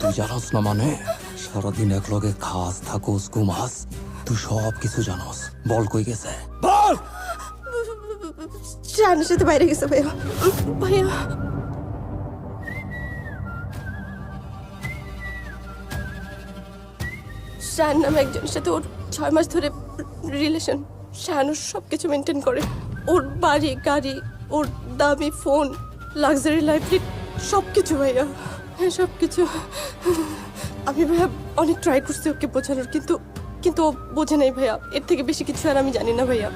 তুই জানোস না মানে সারাদিন এক লগে খাস থাকোস ঘুমাস তুই সব কিছু জানোস বল কই গেছে বল শাহানের সাথে বাইরে গেছে ভাইয়া ভাইয়া শাহান নামে একজনের সাথে ওর 6 মাস ধরে রিলেশন। শাহান ওর সব কিছু মেনটেন করে, ওর বাড়ি গাড়ি, ওর দামি ফোন, লাক্সারি লাইফ, সব কিছু ভাইয়া। হ্যাঁ সব কিছু। আমি ভাইয়া অনেক ট্রাই করছি ওকে বোঝানোর, কিন্তু কিন্তু ও বোঝে নাই ভাইয়া। এর থেকে বেশি কিছু আর আমি জানি না ভাইয়া।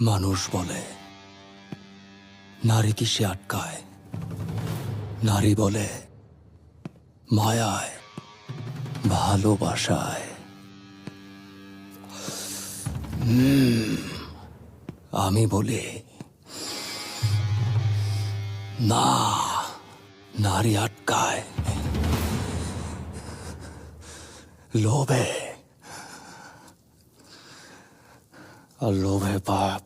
মানুষ বলে নারী কিসে আটকায়, নারী বলে মায়ায় ভালোবাসায়। আমি বলি না, নারী আটকায় লোভে, আর লোভে পাপ,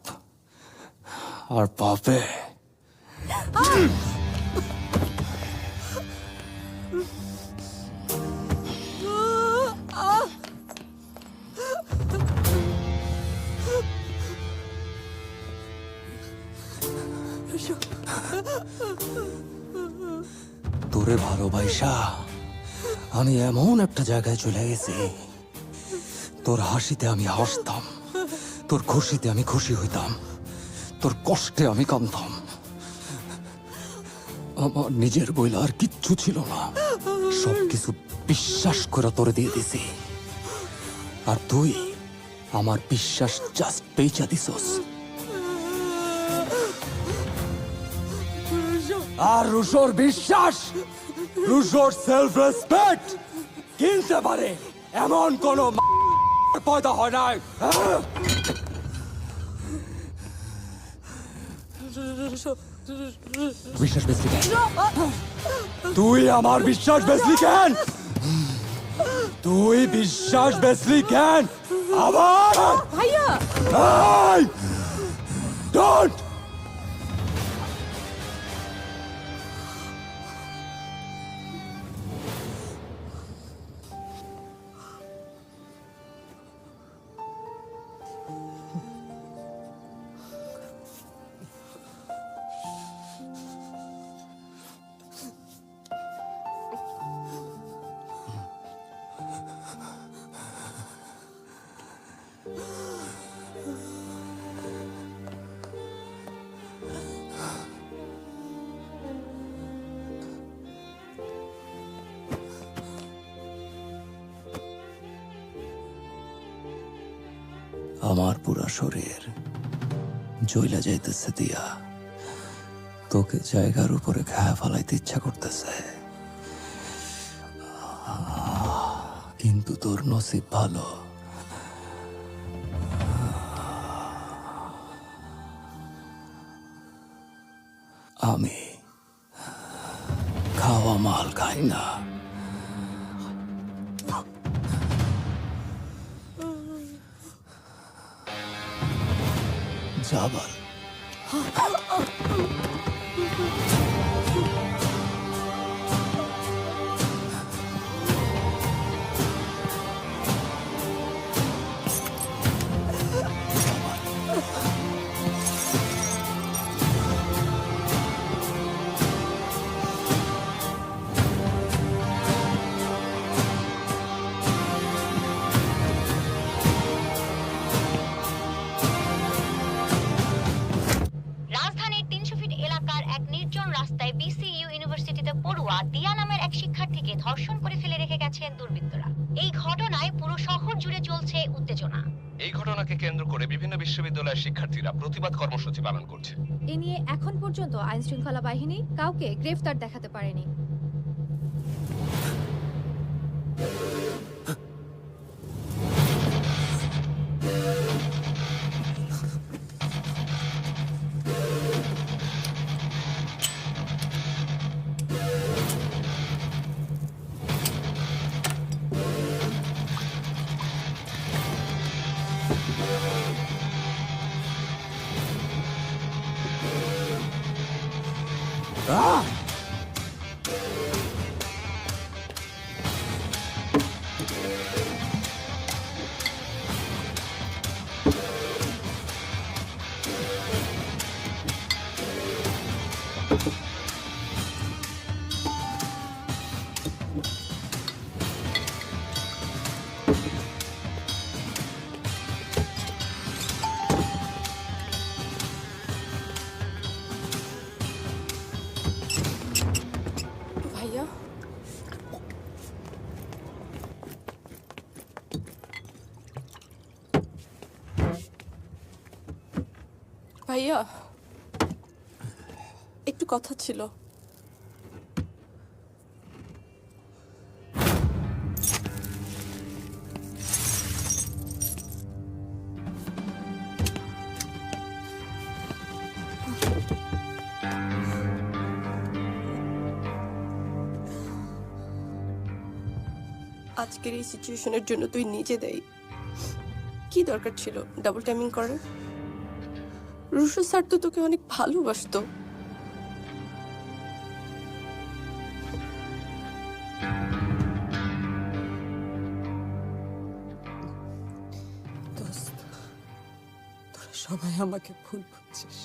আর পাপে তোরে ভালোবাসা আমি এমন একটা জায়গায় চলে গেছি, তোর হাসিতে আমি হাসতাম, তোর খুশিতে আমি খুশি হইতাম, তোর কষ্টে আমি কাঁদতাম। আমার নিজের বইলা আর কিচ্ছু ছিল না, সবকিছু বিশ্বাস করে তোরে দিয়ে দিছি, আর তুই আমার বিশ্বাস জাস্ট পেঁচা দিছস। আর রুশোর বিশ্বাস, রুশোর সেলফ রেসপেক্ট কিনতে পারে এমন কোন পয়দা হয় নাই। বিশ্বাস বেচলি কেন? তুই আমার বিশ্বাস বেচলি কেন? তুই বিশ্বাস বেচলি কেন? আবার ভাইয়া ডোন্ট। আমার পুরা শরীর জ্বলা যাইতেছে দিয়া, তোকে জায়গার উপরে খায়া ফেলাইতে ইচ্ছা করতেছে, কিন্তু তোর নসিব ভালো, আমি খাওয়া মাল খাই না। জাবাল রিয়া নামের এক শিক্ষার্থীকে ধর্ষণ করে ফেলে রেখে গেছেন দুর্বৃত্তরা। এই ঘটনায় পুরো শহর জুড়ে চলছে উত্তেজনা। এই ঘটনাকে কেন্দ্র করে বিভিন্ন বিশ্ববিদ্যালয়ের শিক্ষার্থীরা প্রতিবাদ কর্মসূচি পালন করছে। এ নিয়ে এখন পর্যন্ত আইন শৃঙ্খলা বাহিনী কাউকে গ্রেফতার দেখাতে পারেনি। Ah! ভাইয়া ভাইয়া একটু কথা ছিল। আজকের এই সিচুয়েশনের জন্য তুই নিজে দেই। কি দরকার ছিল ডাবল টাইমিং করার? রুশো স্যার তো তোকে অনেক ভালোবাসতো। দোস্ত, তোরা সবাই আমাকে ভুল বুঝছিস।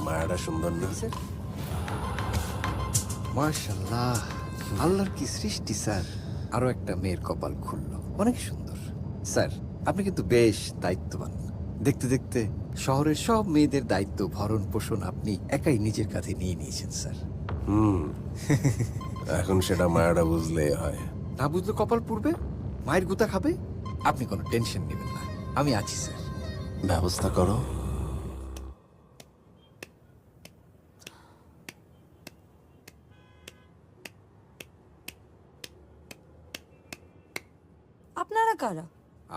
মায়াটা সুন্দর না? মাশাআল্লাহ, আল্লাহর কি সৃষ্টি স্যার। আরো একটা মেয়ের কপাল খুললো, অনেক সুন্দর। স্যার, আপনি কিন্তু বেশ দায়িত্ববান। দেখতে দেখতে শহরের সব মেয়েদের দায়িত্ব ভরণ পোষণ আপনি একাই নিজের কাঁধে নিয়ে নিয়েছেন স্যার। এখন সেটা মায়াটা বুঝলেই হয়। না বুঝলে কপাল পুড়বে, মায়ের গুতা খাবে। আপনি কোনো টেনশন নেবেন না, আমি আছি স্যার। ব্যবস্থা করো। আপনারা কারা?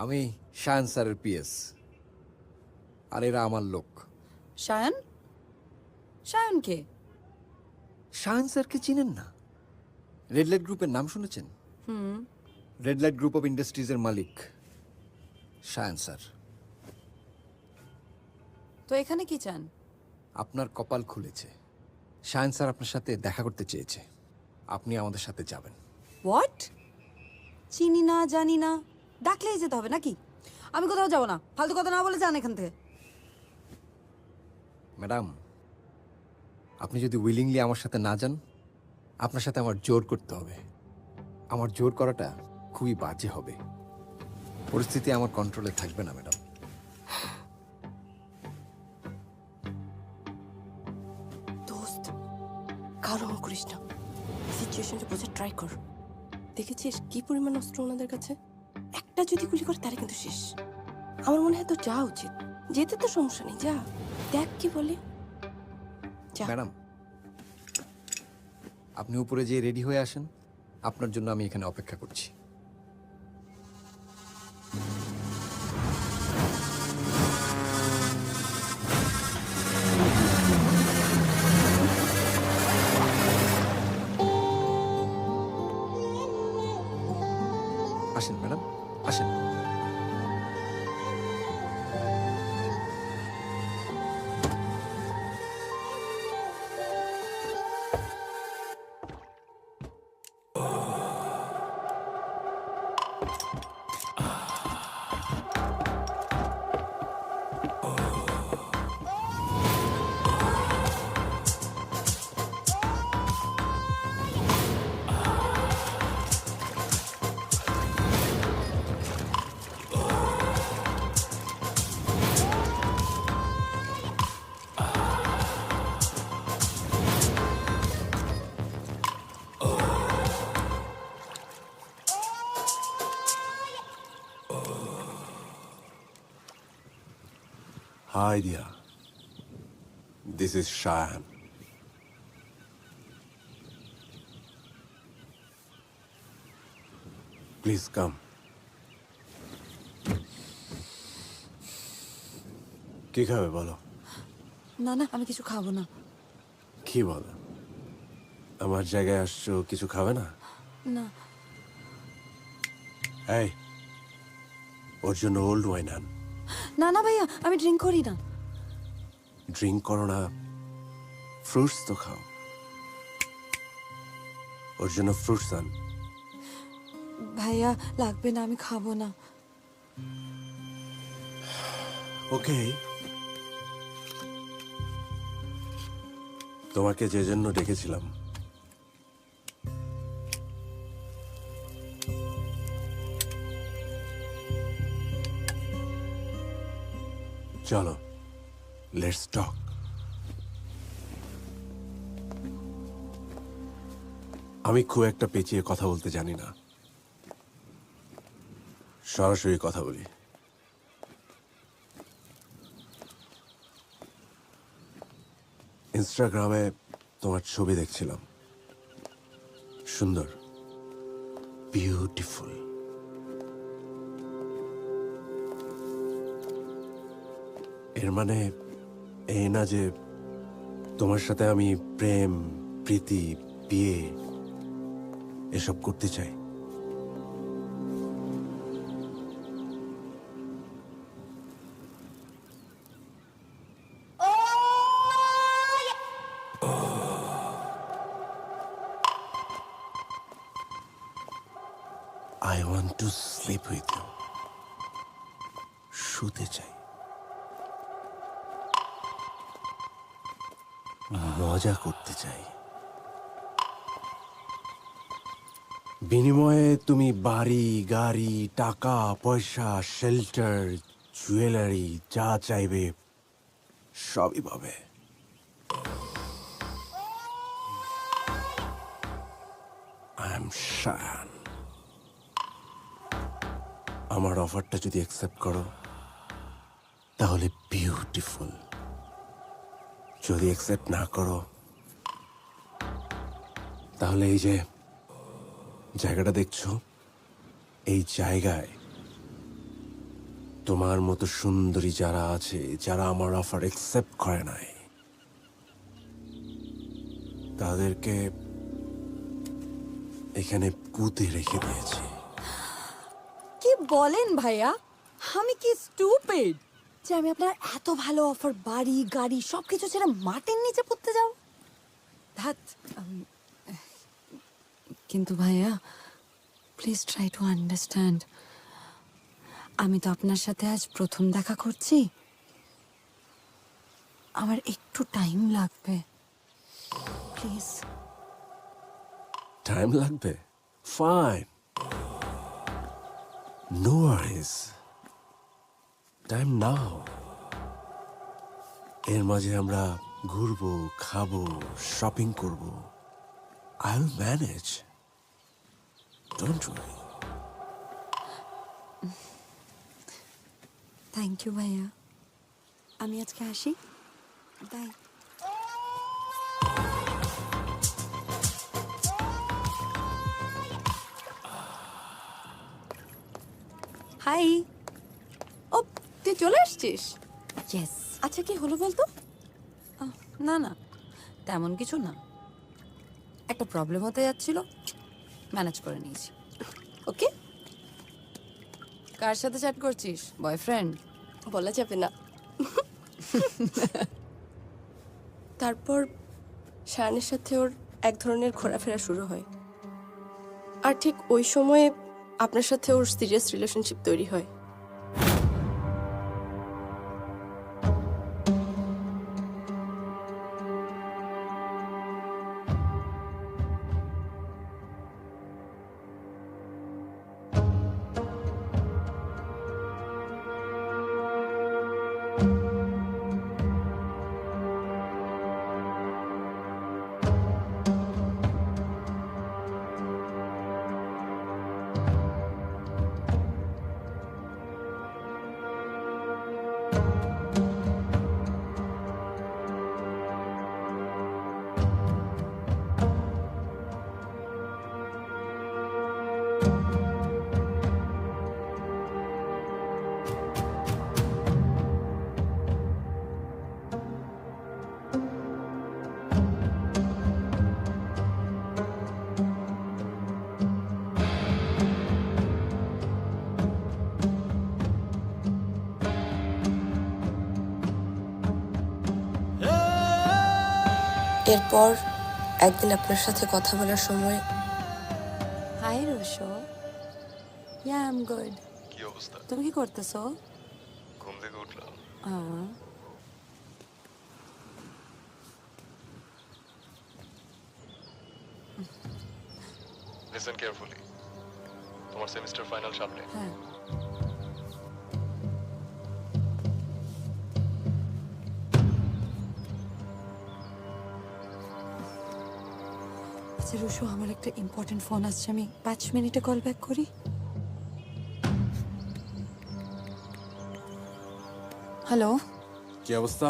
আমি শায়ান স্যারের পিএস, আর এরা আমার লোক। সায়ন? সায়ন কে? শায়ান স্যারকে চিনেন না? রেড লাইট গ্রুপের নাম শুনেছেন? রেড লাইট গ্রুপ অফ ইন্ডাস্ট্রিজের মালিক শায়ান স্যার। তো এখানে কি চান? আপনার কপাল খুলেছে, শায়ান স্যার আপনার সাথে দেখা করতে চেয়েছে। আপনি আমাদের সাথে যাবেন। হোয়াট? চিনি না, জানি না, ডাকলেই যেতে হবে নাকি? আমি কোথাও যাব না, ফালতু কথা না বলে যান এখান থেকে। ম্যাডাম, আপনি যদি উইলিংলি আমার সাথে না যান, আপনার সাথে আমার জোর করতে হবে। আমার জোর করাটা খুবই বাজে হবে, পরিস্থিতি আমার কন্ট্রোলে থাকবে না ম্যাডাম। দোস্ত, কারণ করিস না, সিচুয়েশনটা বোঝার ট্রাই কর। দেখেছিস কি পরিমাণ অস্ত্র ওনাদের কাছে? একটা যদি গুলি করে তারা কিন্তু শেষ। আমার মনে হয় তো যাওয়া উচিত। যেতে তো সমস্যা নেই, যা দেখ কি বলে। যা। ম্যাডাম, আপনি উপরে যেয়ে রেডি হয়ে আসেন, আপনার জন্য আমি এখানে অপেক্ষা করছি। আসেন ম্যাডাম, আসেন। Hi, Dia. This is Cheyenne. Please come. কি খাবে বলো? না না, আমি কিছু খাবো না। কি বলো? আমার জায়গায় আসছো, কিছু খাবে না? না। এই, ওর জন্য ওল্ড ওয়াইন আন। না না ভাইয়া, আমি ড্রিঙ্ক করি না। ড্রিঙ্ক করো না, ফ্রুটস তো খাও। ওর জন্য ফ্রুটস আন। ভাইয়া লাগবে না, আমি খাবো না। ওকে, তোমাকে যে জন্য ডেকেছিলাম চলো, লেটস টক। আমি খুব একটা পেঁচিয়ে কথা বলতে জানি না, সরাসরি কথা বলি। ইনস্টাগ্রামে তোমার ছবি দেখছিলাম, সুন্দর, বিউটিফুল। এর মানে এই না যে তোমার সাথে আমি প্রেম, প্রীতি, বিয়ে এসব করতে চাই। I want to sleep with you. শুতে চাই, মজা করতে চাই। বিনিময়ে তুমি বাড়ি, গাড়ি, টাকা পয়সা, শেল্টার, জুয়েলারি যা চাইবে সবই পাবে। I am Cheyenne. আমার অফারটা যদি অ্যাকসেপ্ট করো তাহলে বিউটিফুল, যদি অ্যাকসেপ্ট না করো তাহলে এই যে জায়গাটা দেখছো, এই জায়গায় তোমার মতো সুন্দরী যারা আছে, যারা আমার অফার অ্যাকসেপ্ট করে নাই, তাদেরকে এখানে পুঁতে রেখে দিয়েছি। কি বলেন ভাইয়া? আমি কি স্টুপিড যে আমি আপনার এত ভালো অফার, বাড়ি গাড়ি সবকিছু ছেড়ে মাটির নিচে পড়তে যাও? ধ্যাৎ, কিন্তু ভাইয়া প্লিজ ট্রাই টু আন্ডারস্ট্যান্ড, আমি তো আপনার সাথে আজ প্রথম দেখা করছি, আমার একটু টাইম লাগবে, প্লিজ। টাইম লাগবে? ফাইন, নো ওয়ারিজ, টাইম নাও। এর মাঝে আমরা ঘুরবো, খাবো, শপিং করবো। I will manage, don't worry. Thank you ভাইয়া, আমি আজকে আসি, বাই। হাই। ও, তুই চলে আসছিস? ইয়েস। আচ্ছা, কি হলো বলতো? না না, তেমন কিছু না, একটা প্রবলেম হতে যাচ্ছিল, ম্যানেজ করে নিয়েছি। ওকে, কার সাথে চ্যাট করছিস? বয়ফ্রেন্ড? বলা যাবে না। তারপর শায়ানের সাথে ওর এক ধরনের ঘোরাফেরা শুরু হয়, আর ঠিক ওই সময়ে আপনার সাথে ওর সিরিয়াস রিলেশনশিপ তৈরি হয়। এরপর একদিন আপনার সাথে কথা বলার সময় hi Rosho, yeah I am good. কি অবস্থা? তুমি কি করতেছো? ঘুম থেকে উঠলাম। লিসেন কেয়ারফুলি, তোমার সেমিস্টার ফাইনাল সামনে। হ্যাঁ, আচ্ছা রুশো, আমার একটা ইম্পর্টেন্ট ফোন আসছে, আমি 5 মিনিটে কল ব্যাক করি। হ্যালো। কি অবস্থা?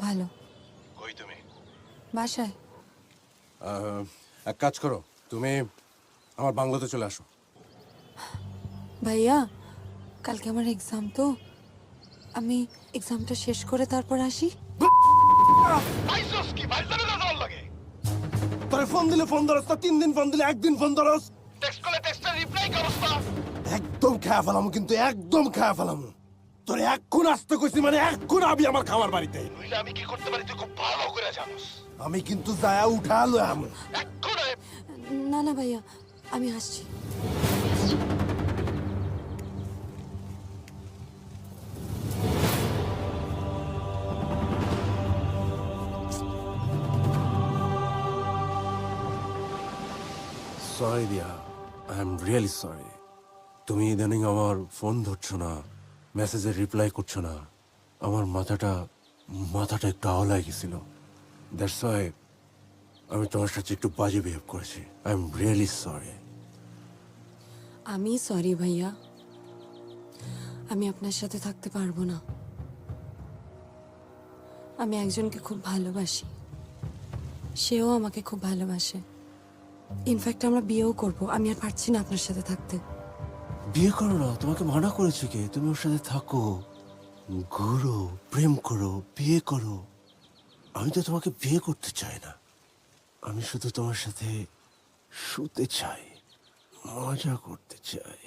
ভালো। কই তুমি? বাসায়। এক কাজ করো, তুমি আমার বাংলোতে চলে আসো। ভাইয়া, কালকে আমার এক্সাম, তো আমি এক্সামটা শেষ করে তারপর আসি। আইসোস কি ভাইজানের যাওয়ার লাগে? তোরে ফোন দিলে ফোন ধরস না, 3 দিন ফোন দিলে 1 দিন ফোন ধরস। টেক্সট করলে টেক্সটের রিপ্লাই করস না। একদম খেয়া ফেলাম, কিন্তু একদম খেয়া ফেলাম। তোরে এক্ষুন আসতে কইছি, মানে এক্ষুন আবি আমার খাবার বাড়িতে। নইলে আমি কি করতে পারি তুই খুব ভালো করে জানোস। আমি কিন্তু যায়া উঠালো আমি। এখন না না ভাইয়া, আমি আসছি। সরি দিয়া, আই এম রিয়েলি সরি। তুমি ইদানিং আমার ফোন ধরছো না, মেসেজের রিপ্লাই করছো না। আমার মাথাটা একটু আওলায় গেছিল। দ্যাটস ওয়াই আমি তোমার সাথে একটু বাজে বিহেভ করেছি। I am really sorry. আমি সরি ভাইয়া, আমি আপনার সাথে থাকতে পারবো না। আমি একজনকে খুব ভালোবাসি, সেও আমাকে খুব ভালোবাসে। ইনফ্যাক্ট আমরা বিয়েও করব। আমি আর পারছি না আপনার সাথে থাকতে। বিয়ে করো না, তোমাকে মানা করেছি কে? তুমি ওর সাথে থাকো, ঘুরো, প্রেম করো, বিয়ে করো। আমি তো তোমাকে বিয়ে করতে চাই না, আমি শুধু তোমার সাথে শুতে চাই, মজা করতে চাই।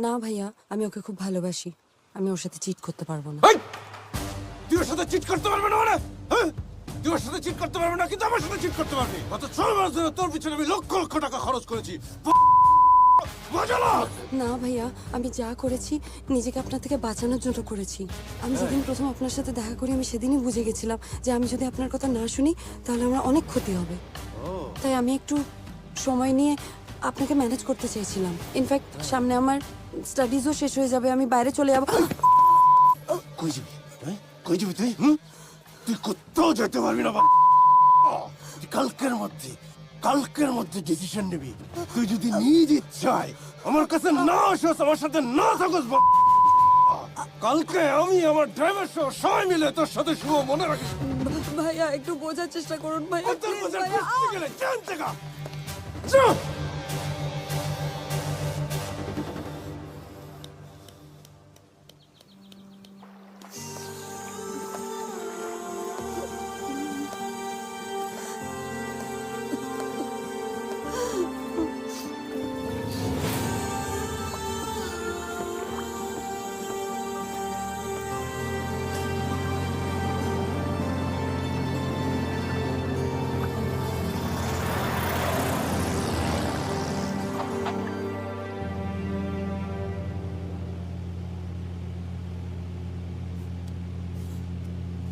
না ভাইয়া, আমি ওকে খুব ভালোবাসি, আমি ওর সাথে চিট করতে পারবো না। তুই ওর সাথে চিট করতে পারবে না মানে? হ্যাঁ? তুই ওর সাথে চিট করতে পারবে না, কিন্তু আমার সাথে চিট করতে পারবি। গত 6 মাস ধরে তোর পিছনে আমি লক্ষ লক্ষ টাকা খরচ করেছি। মজা না? না ভাইয়া, আমি যা করেছি নিজেকে আপনার থেকে বাঁচানোর জন্য করেছি। আমি যেদিন প্রথম আপনার সাথে দেখা করি, আমি সেদিনই বুঝে গেছিলাম যে আমি যদি আপনার কথা না শুনি তাহলে আমার অনেক ক্ষতি হবে। তাই আমি একটু সময় নিয়ে আপনাকে ম্যানেজ করতে চেয়েছিলাম। ইনফ্যাক্ট সামনে আমার স্টাডিজও শেষ হয়ে যাবে, আমি বাইরে চলে যাব। কই যাবি? হ্যাঁ? কই যাবি তুই? তুই কোথাও যেতে পারবি না। তুই কালকের মধ্যে ডিসিশন নিবি। তুই যদি নিজ ইচ্ছায় আমার কাছে না আসস, আমার সাথে না থাকস, কালকে আমি আমার ড্রাইভার সহ সবাই মিলে তোর সাথে শুভ, মনে রাখিস। ভাইয়া একটু বোঝার চেষ্টা করুন ভাইয়া, তোর please বোঝার ভাইয়া। বুঝতে গেলে জান থেকে চুপ।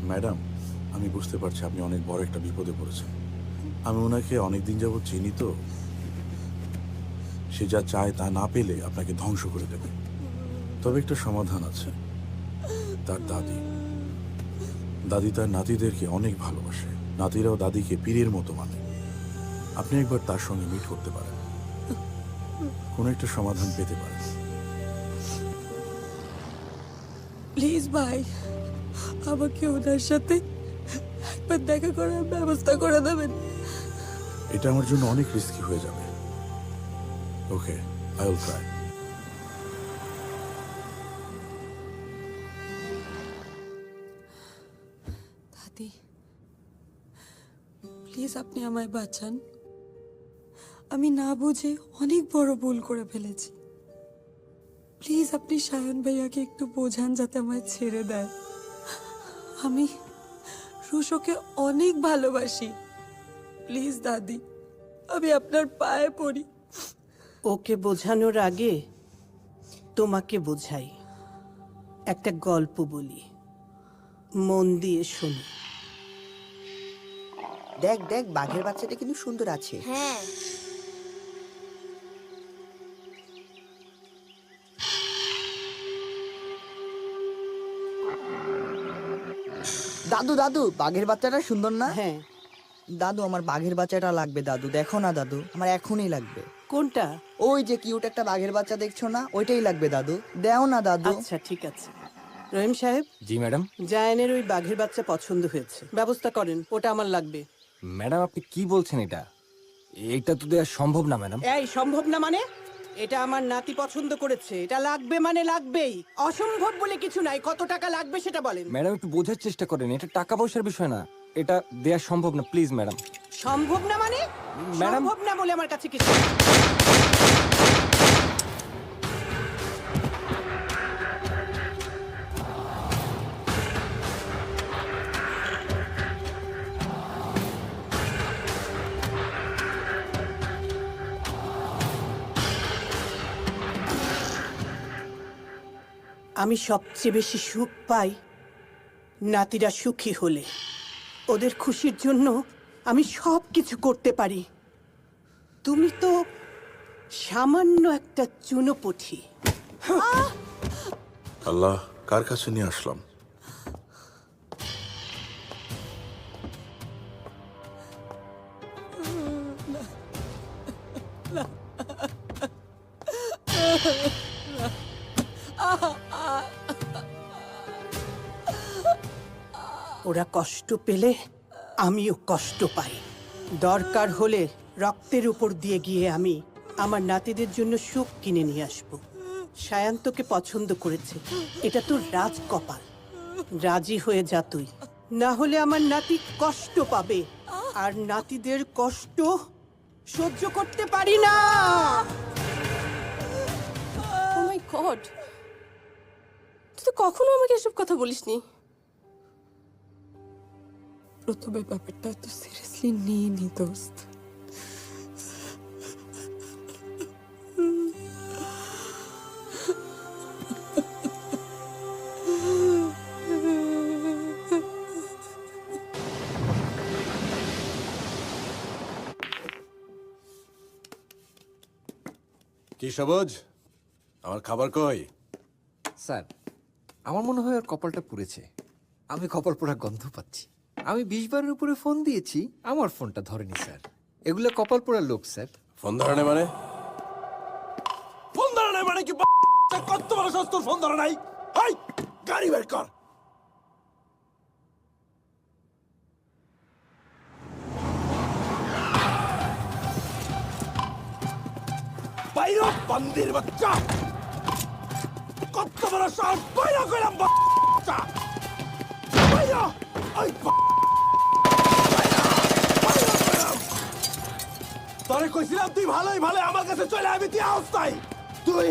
ম্যাডাম, আমি বুঝতে পারছি আপনি অনেক বড় একটা বিপদে পড়েছেন। আমি ওনাকে অনেক দিন যাবত চিনি, তো সে যা চায় তা না পেলে আপনাকে ধ্বংস করে দেবে। তবে একটা সমাধান আছে। তার দাদি তার নাতিদেরকে অনেক ভালোবাসে, নাতিরাও দাদিকে পীরের মতো মানে। আপনি একবার তার সঙ্গে মিট করতে পারেন, কোনো একটা সমাধান পেতে পারেন। প্লিজ ভাই, আমাকে ওনার সাথে একবার দেখা করার ব্যবস্থা করে দেবেন। এটা আমার জন্য অনেক রিস্কি হয়ে যাবে। ওকে, আই উইল ট্রাই। দাদি, প্লিজ আপনি আমায় বাঁচান। আমি না বুঝে অনেক বড় ভুল করে ফেলেছি। প্লিজ আপনি সায়ন ভাইয়াকে একটু বোঝান যাতে আমায় ছেড়ে দেয়। আমি পুরুষ ওকে অনেক ভালোবাসি। প্লিজ দাদি, আমি আপনার পায়ে পড়ি। ওকে বোঝানোর আগে তোমাকে বোঝাই। একটা গল্প বলি, মন দিয়ে শোনো। দেখ দেখ, বাঘের বাচ্চাটা কিন্তু সুন্দর আছে। হ্যাঁ, দাদু দাদু, বাঘের বাচ্চাটা সুন্দর না? হ্যাঁ। দাদু, আমার বাঘের বাচ্চাটা লাগবে দাদু, দেখো না দাদু, আমার এখনই লাগবে। কোনটা? ওই যে কিউট একটা বাঘের বাচ্চা দেখছো না, ওইটাই লাগবে দাদু, দেও না দাদু। আচ্ছা ঠিক আছে। রহিম সাহেব, জি ম্যাডাম। জায়ানের ওই বাঘের বাচ্চা পছন্দ হয়েছে, ব্যবস্থা করেন, ওটা আমার লাগবে। ম্যাডাম আপনি কি বলছেন? এটা তো দেওয়া সম্ভব না ম্যাডাম। এই সম্ভব না মানে? এটা আমার নাতি পছন্দ করেছে, এটা লাগবে মানে লাগবেই। অসম্ভব বলে কিছু নাই। কত টাকা লাগবে সেটা বলেন। ম্যাডাম একটু বোঝার চেষ্টা করেন, এটা টাকা পয়সার বিষয় না, এটা দেওয়া সম্ভব না, প্লিজ ম্যাডাম। সম্ভব না মানে? ম্যাডাম, সম্ভব না বলে আমার কাছে কিছু। আমি সবচেয়ে বেশি সুখ পাই নাতিরা সুখী হলে। ওদের খুশির জন্য আমি সব কিছু করতে পারি। তুমি তো সামান্য একটা চুনোপুঁঠি। আল্লাহ, কার কাছে নিয়ে আসলাম? ওরা কষ্ট পেলে আমিও কষ্ট পাই। দরকার হলে রক্তের উপর দিয়ে গিয়ে আমি আমার নাতিদের জন্য সুখ কিনে নিয়ে আসব। সায়ান্তকে পছন্দ করেছে, এটা তোর রাজকপাল। রাজি হয়ে যা তুই, না হলে আমার নাতি কষ্ট পাবে, আর নাতিদের কষ্ট সহ্য করতে পারি না। ও মাই গড, তুই তো কখনো আমাকে এসব কথা বলিসনি। প্রথমে ব্যাপারটা তো সিরিয়াসলি নিইনি দোস্ত। কি সবুজ, আমার খাবার কই? স্যার, আমার মনে হয় ওর কপালটা পুড়েছে। আমি কপাল পোড়া গন্ধ পাচ্ছি। আমি 20 বারের উপরে ফোন দিয়েছি, আমার ফোনটা ধরেনি স্যার। এগুলো কপাল পোড়ার লোক স্যার। ফোন ধরে নাই মানে? ফোন ধরে নাই মানে কি? কত বড় সস্তুর ফোন ধরে নাই? হাই, গাড়ি বের কর। বাইরে বান্দির বাচ্চা, কত বড় সাহস! বাইরে কইলাম বাচ্চা, বাইরে! ওই তোরে কইছিলাম তুই ভালোই ভালো আমার কাছে চলে আবি, তুই আওস নাই। তুই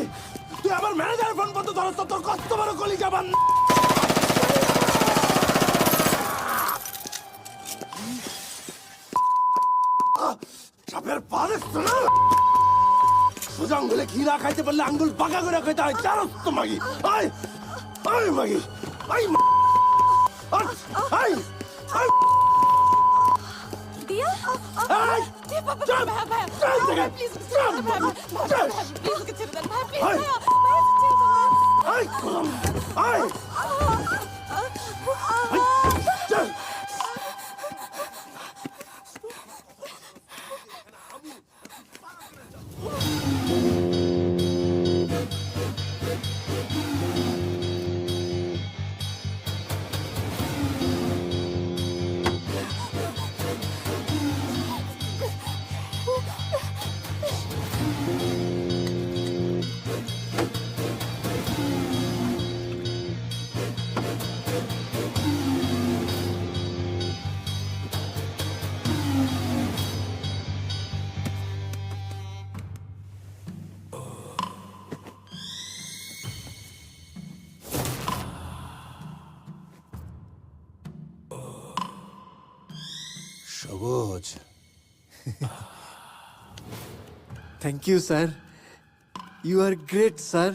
তুই আমার ম্যানেজারের ফোন বন্ধ ধরস, তোর কত বড় কলি যাবান। সাপের পারে শোনা, সোজা আঙ্গুলে ঘি না খাইতে পারলে আঙ্গুল বাঁকা করে খাইতে হয়। জানোস তো মাগি? আয় আয় মাগি, আয় আয় আয়। দিয়া, আয় দিয়া, বাবা, চল, ভাইয়া, ভাইয়া, চল থেকে, ভাইয়া, please, চল, ভাইয়া, ভাইয়া, চল। please, ওকে ছেড়ে দেন, ভাইয়া, please, আয়। ভাইয়া, ভাইয়া, ছেড়ে দেন, ভাইয়া। আয় আয় চল। Sabuj, thank you sir, you are great sir.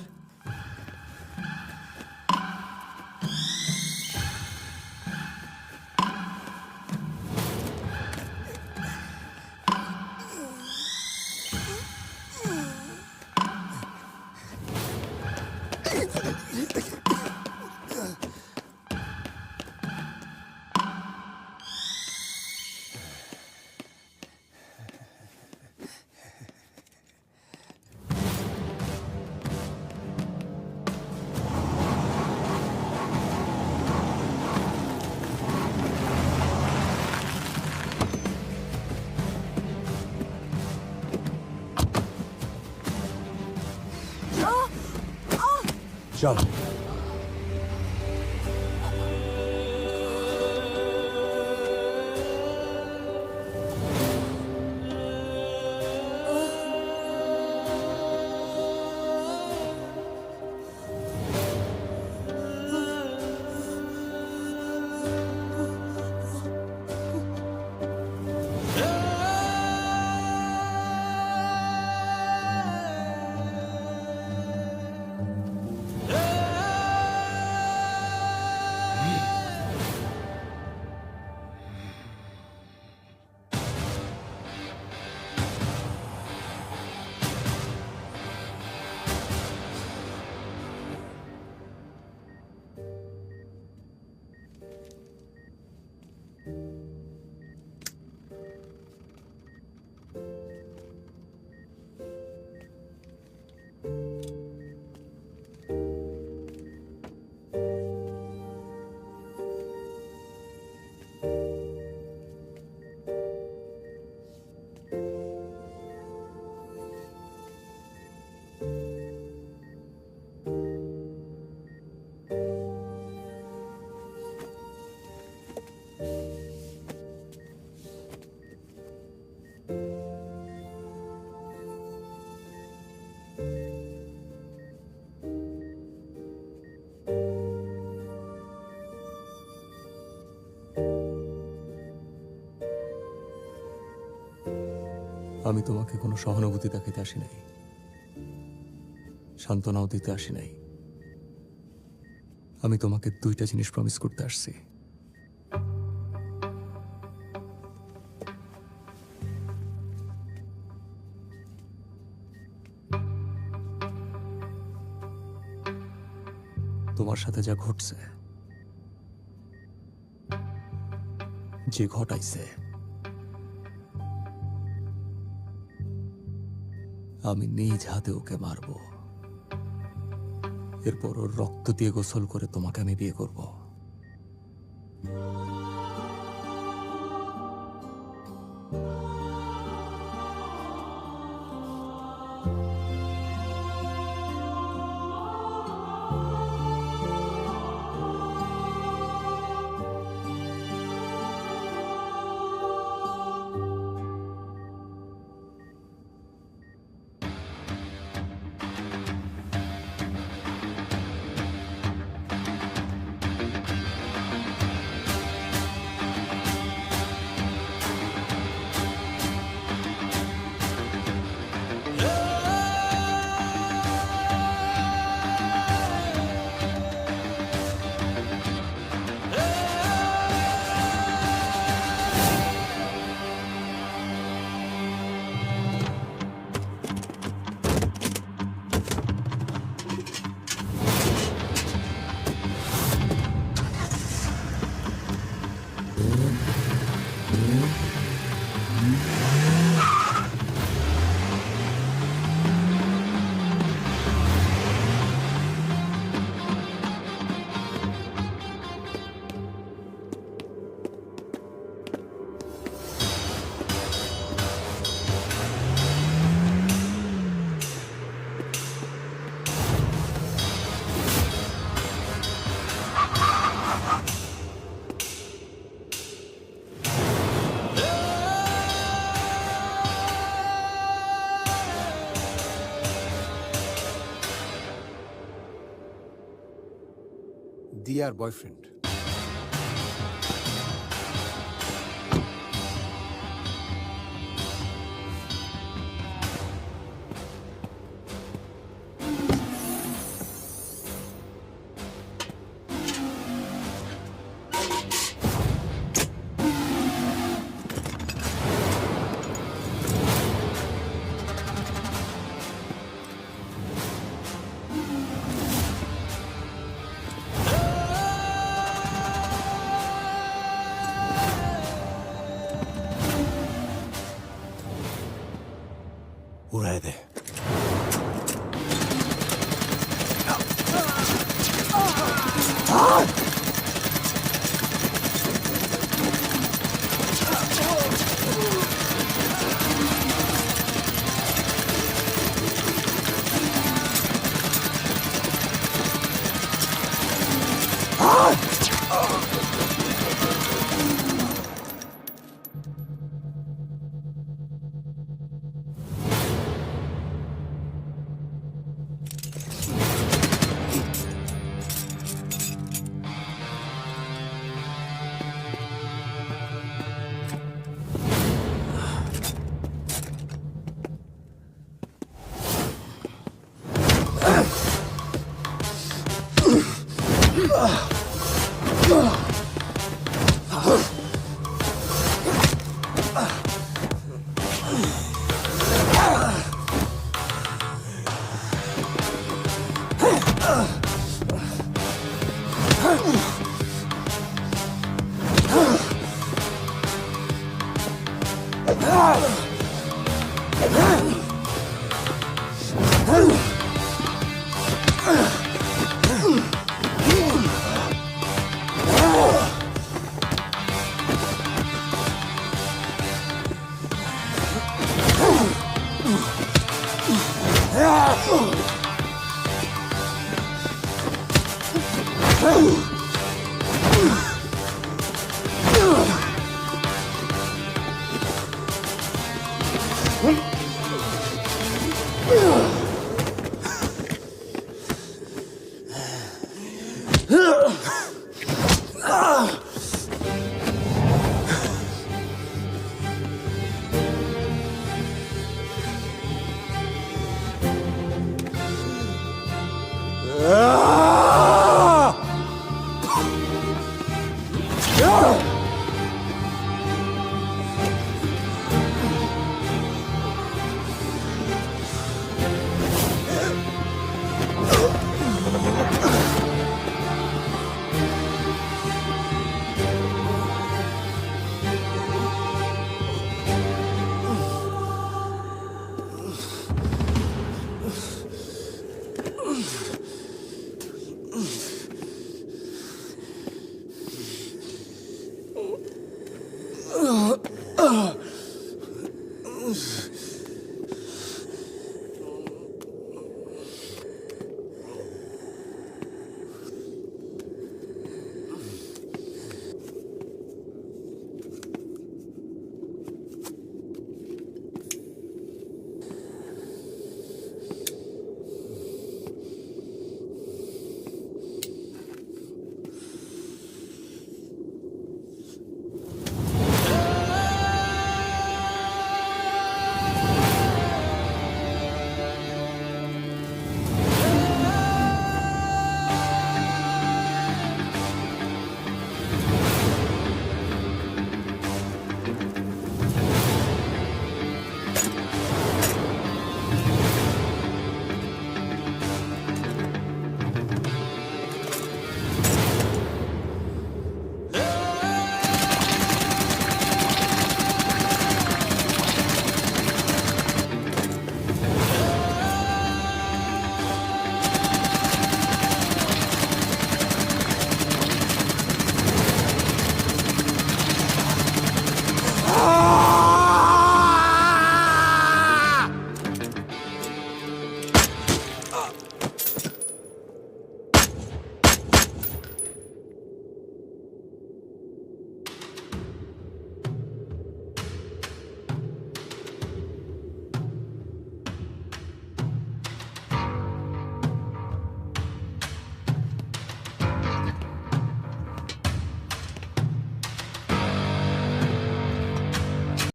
চল। আমি তোমাকে কোনো সহানুভূতি দেখাতে আসি নাই, সান্ত্বনাও দিতে আসি নাই। আমি তোমাকে দুইটা জিনিস প্রমিস করতে আসছি। তোমার সাথে যা ঘটছে, যে ঘটাইছে, আমি নিজ হাতে ওকে মারব। এরপর ওর রক্ত দিয়ে গোসল করে তোমাকে আমি বিয়ে করব। দিয়ার বয়ফ্রেন্ড। উড়ায় দে। হুম